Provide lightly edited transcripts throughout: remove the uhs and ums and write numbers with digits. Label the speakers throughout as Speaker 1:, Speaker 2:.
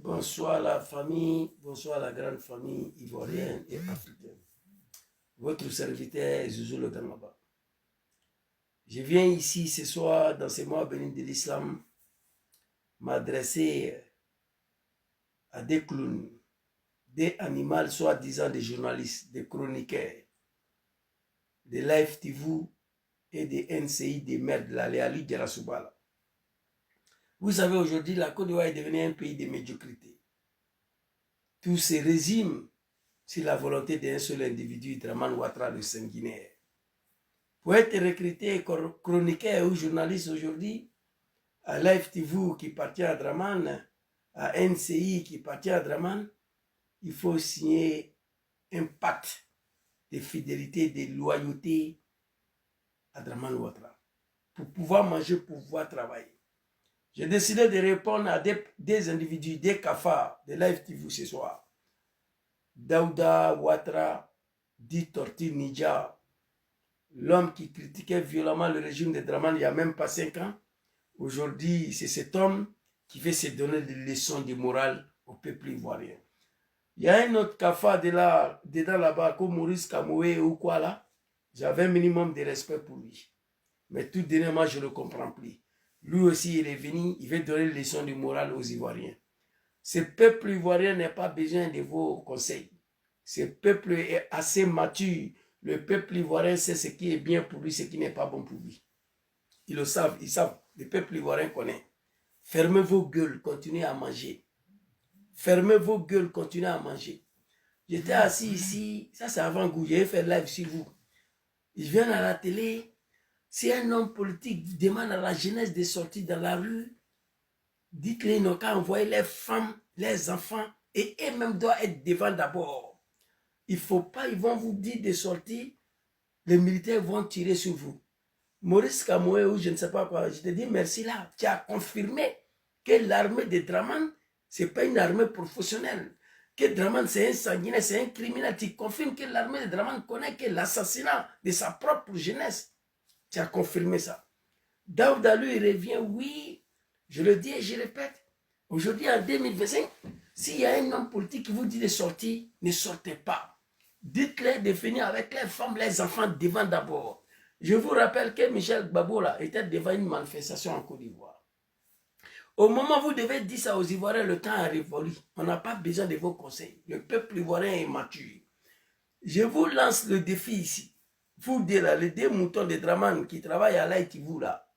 Speaker 1: Bonsoir la famille, bonsoir la grande famille ivoirienne et africaine. Votre serviteur Zouzou Le Gangaba. Je viens ici ce soir, dans ces mois bénis de l'islam, m'adresser à des clowns, des animaux soi-disant des journalistes, des chroniqueurs, des Live TV et des NCI, des maires de la Léali de la Soubala. Vous savez, aujourd'hui, la Côte d'Ivoire est devenue un pays de médiocrité. Tout se résume sur la volonté d'un seul individu, Draman Ouattara, le sanguinaire. Pour être recruté chroniqueur ou journaliste aujourd'hui, à Live TV qui appartient à Draman, à NCI qui appartient à Draman, il faut signer un pacte de fidélité, de loyauté à Draman Ouattara pour pouvoir manger, pour pouvoir travailler. J'ai décidé de répondre à des individus, des cafards de Live TV ce soir. Daouda Ouattara, dit Torti Nidja, l'homme qui critiquait violemment le régime de Draman il n'y a même pas 5 ans. Aujourd'hui, c'est cet homme qui veut se donner des leçons de morale au peuple ivoirien. Il y a un autre cafard dedans là-bas, comme Maurice Kamoué ou quoi là. J'avais un minimum de respect pour lui. Mais tout dernièrement, je ne le comprends plus. Lui aussi, il est venu, il veut donner des leçons de morale aux Ivoiriens. Ce peuple ivoirien n'a pas besoin de vos conseils. Ce peuple est assez mature. Le peuple ivoirien sait ce qui est bien pour lui, ce qui n'est pas bon pour lui. Ils le savent, ils savent. Le peuple ivoirien connaît. Fermez vos gueules, continuez à manger. Fermez vos gueules, continuez à manger. J'étais assis ici, ça c'est avant-goût, j'ai fait live sur vous. Ils viennent à la télé. Si un homme politique demande à la jeunesse de sortir dans la rue, dites-les, ils n'ont qu'à envoyer les femmes, les enfants, et eux-mêmes doivent être devant d'abord. Il ne faut pas, ils vont vous dire de sortir, les militaires vont tirer sur vous. Maurice Kamoué ou je ne sais pas quoi, je te dis merci là, tu as confirmé que l'armée de Draman, ce n'est pas une armée professionnelle. Que Draman c'est un sanguinaire, c'est un criminel. Tu confirmes que l'armée de Draman connaît que l'assassinat de sa propre jeunesse. Tu as confirmé ça. Daouda lui revient, oui, je le dis et je répète. Aujourd'hui en 2025, s'il y a un homme politique qui vous dit de sortir, ne sortez pas. Dites-les de venir avec les femmes, les enfants devant d'abord. Je vous rappelle que Michel Babola était devant une manifestation en Côte d'Ivoire. Au moment où vous devez dire ça aux Ivoiriens, le temps a révolu. On n'a pas besoin de vos conseils. Le peuple ivoirien est mature. Je vous lance le défi ici. Vous deux là, les deux moutons de Draman qui travaillent à l'Aïtivou là.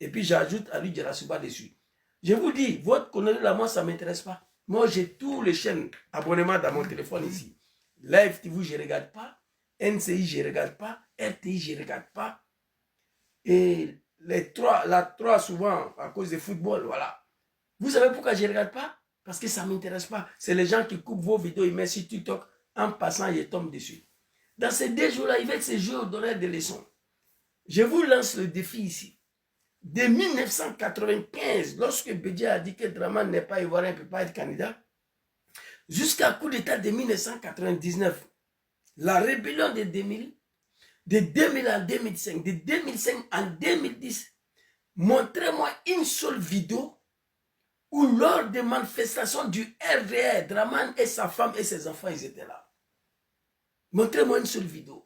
Speaker 1: Et puis j'ajoute à lui Djerasouba dessus. Je vous dis, votre connerie là, moi ça ne m'intéresse pas. Moi j'ai tous les chaînes abonnements dans mon téléphone ici. Live TV, je ne regarde pas. NCI, je ne regarde pas. RTI, je ne regarde pas. Et la 3 souvent, à cause du football, voilà. Vous savez pourquoi je ne regarde pas? Parce que ça ne m'intéresse pas. C'est les gens qui coupent vos vidéos, ils mettent sur TikTok. En passant, ils tombent dessus. Dans ces 2 jours-là, ils veulent se jouer au donner des leçons. Je vous lance le défi ici. De 1995, lorsque Bédia a dit que Draman n'est pas ivoirien, ne peut pas être candidat, jusqu'à coup d'état de 1999, la rébellion de 2000, de 2000 en 2005, de 2005 en 2010, montrez-moi une seule vidéo où lors des manifestations du RDR, Draman et sa femme et ses enfants, ils étaient là. Montrez-moi une seule vidéo.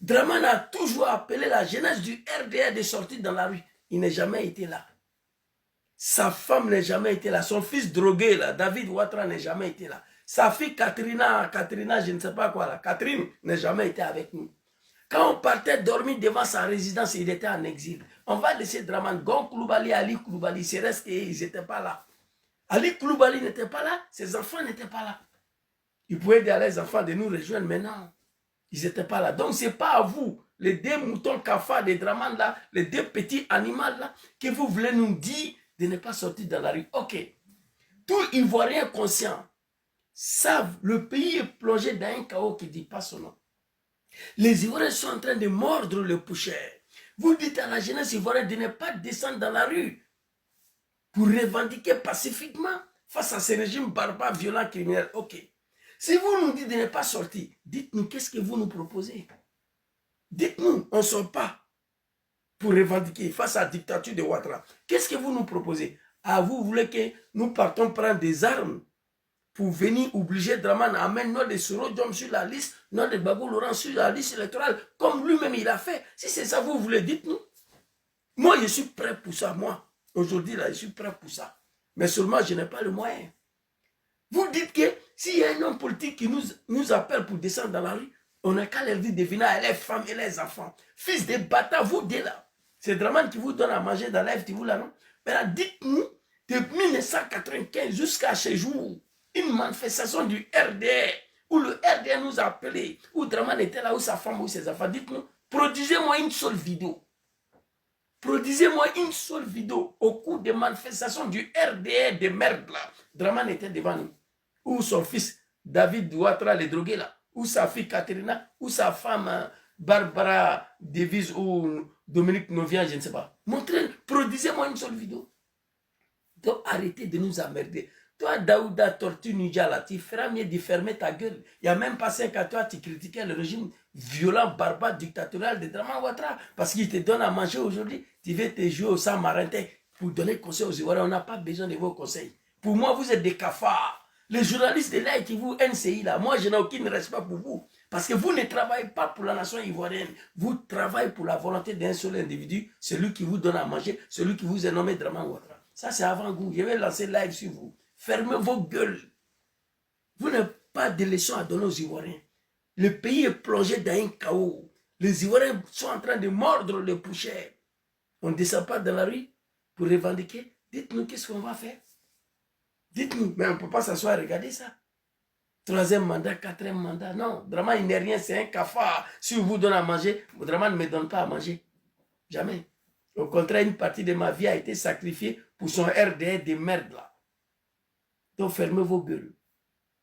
Speaker 1: Draman a toujours appelé la jeunesse du RDR de sortir dans la rue. Il n'a jamais été là. Sa femme n'a jamais été là. Son fils drogué, là, David Ouattara, n'a jamais été là. Sa fille Katrina, je ne sais pas quoi, là, Catherine, n'a jamais été avec nous. Quand on partait dormir devant sa résidence, il était en exil. On va laisser Draman, Gon Koulibaly, Ali Koulibaly, c'est resté, ils n'étaient pas là. Ali Koulibaly n'était pas là, ses enfants n'étaient pas là. Ils pouvaient dire à les enfants de nous rejoindre maintenant. Ils n'étaient pas là. Donc, ce n'est pas à vous, les 2 moutons cafards de Draman là, les 2 petits animaux là, que vous voulez nous dire de ne pas sortir dans la rue. Ok. Tout Ivoirien conscient savent le pays est plongé dans un chaos qui ne dit pas son nom. Les Ivoiriens sont en train de mordre le poussière. Vous dites à la jeunesse ivoirienne de ne pas descendre dans la rue pour revendiquer pacifiquement face à ce régime barbare, violent, criminel. Ok. Si vous nous dites de ne pas sortir, dites-nous qu'est-ce que vous nous proposez. Dites-nous, on ne sort pas pour revendiquer face à la dictature de Ouattara. Qu'est-ce que vous nous proposez? Ah, vous voulez que nous partons prendre des armes pour venir obliger Draman à mettre nom de Soro Diom sur la liste, nom de Babou Laurent sur la liste électorale, comme lui-même il a fait. Si c'est ça, vous voulez, dites-nous. Moi, je suis prêt pour ça, moi. Aujourd'hui, là, je suis prêt pour ça. Mais seulement, je n'ai pas le moyen. Vous dites que s'il y a un homme politique qui nous appelle pour descendre dans la rue, on n'a qu'à leur dire de venir à les femmes et les enfants. Fils de bâtards, vous deux là. C'est Draman qui vous donne à manger dans la FTV là, non? Mais là, dites-nous, de 1995 jusqu'à ce jour, une manifestation du RDR, où le RDR nous a appelés, où Draman était là, où sa femme, où ses enfants, dites-nous, produisez-moi une seule vidéo. Produisez-moi une seule vidéo au cours des manifestations du RDR de merde là. Draman était devant nous. Où son fils David Ouattara, les drogués là. Où sa fille Katerina, où sa femme Barbara Davis ou Dominique Novian, je ne sais pas. Montrez, produisez-moi une seule vidéo. Donc arrêtez de nous emmerder. Toi, Daouda Tortue Nidjala, tu feras mieux de fermer ta gueule. Il n'y a même pas 5 à toi, tu critiquais le régime violent, barbare, dictatorial de Draman Ouattara. Parce qu'il te donne à manger aujourd'hui. Tu veux te jouer au Saint-Marintin pour donner conseil aux Ivoiriens. On n'a pas besoin de vos conseils. Pour moi, vous êtes des cafards. Les journalistes de là qui vous NCI là, moi je n'ai aucun respect pour vous. Parce que vous ne travaillez pas pour la nation ivoirienne. Vous travaillez pour la volonté d'un seul individu, celui qui vous donne à manger, celui qui vous est nommé Draman Ouattara. Ça c'est avant-goût. Je vais lancer live sur vous. Fermez vos gueules. Vous n'avez pas de leçons à donner aux Ivoiriens. Le pays est plongé dans un chaos. Les Ivoiriens sont en train de mordre les poussières. On ne descend pas dans la rue pour revendiquer. Dites-nous qu'est-ce qu'on va faire. Dites-nous, mais on ne peut pas s'asseoir et regarder ça. 3e mandat, 4e mandat, non. Draman, il n'est rien, c'est un cafard. Si on vous donne à manger, Draman ne me donne pas à manger. Jamais. Au contraire, une partie de ma vie a été sacrifiée pour son RDR de merde là. Donc fermez vos gueules.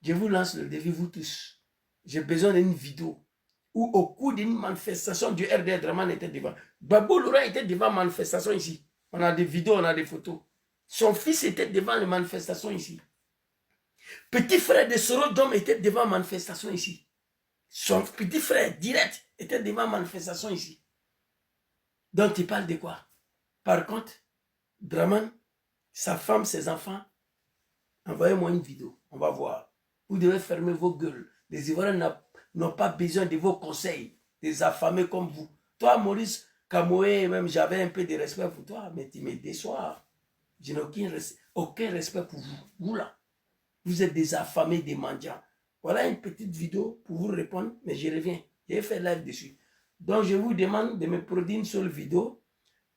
Speaker 1: Je vous lance le défi, vous tous. J'ai besoin d'une vidéo où au cours d'une manifestation du RDR, Draman était devant. Babou Laurent était devant la manifestation ici. On a des vidéos, on a des photos. Son fils était devant les manifestations ici. Petit frère de Soro Diom était devant la manifestation ici. Son petit frère direct était devant la manifestation ici. Donc il parle de quoi? Par contre, Draman, sa femme, ses enfants, envoyez-moi une vidéo, on va voir. Vous devez fermer vos gueules. Les Ivoiriens n'ont pas besoin de vos conseils, des affamés comme vous. Toi, Maurice Kamoé, même j'avais un peu de respect pour toi, mais tu me déçois. Je n'ai aucun respect pour vous. Vous là, vous êtes des affamés, des mendiants. Voilà une petite vidéo pour vous répondre, mais je reviens. J'ai fait live dessus. Donc je vous demande de me produire une seule vidéo.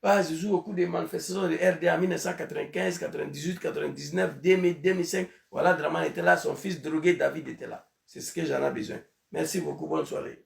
Speaker 1: Pas au cours des manifestations de RDA 1995, 98, 99, 2000, 2005. Voilà, Draman était là, son fils drogué David était là. C'est ce que j'en ai besoin. Merci beaucoup, bonne soirée.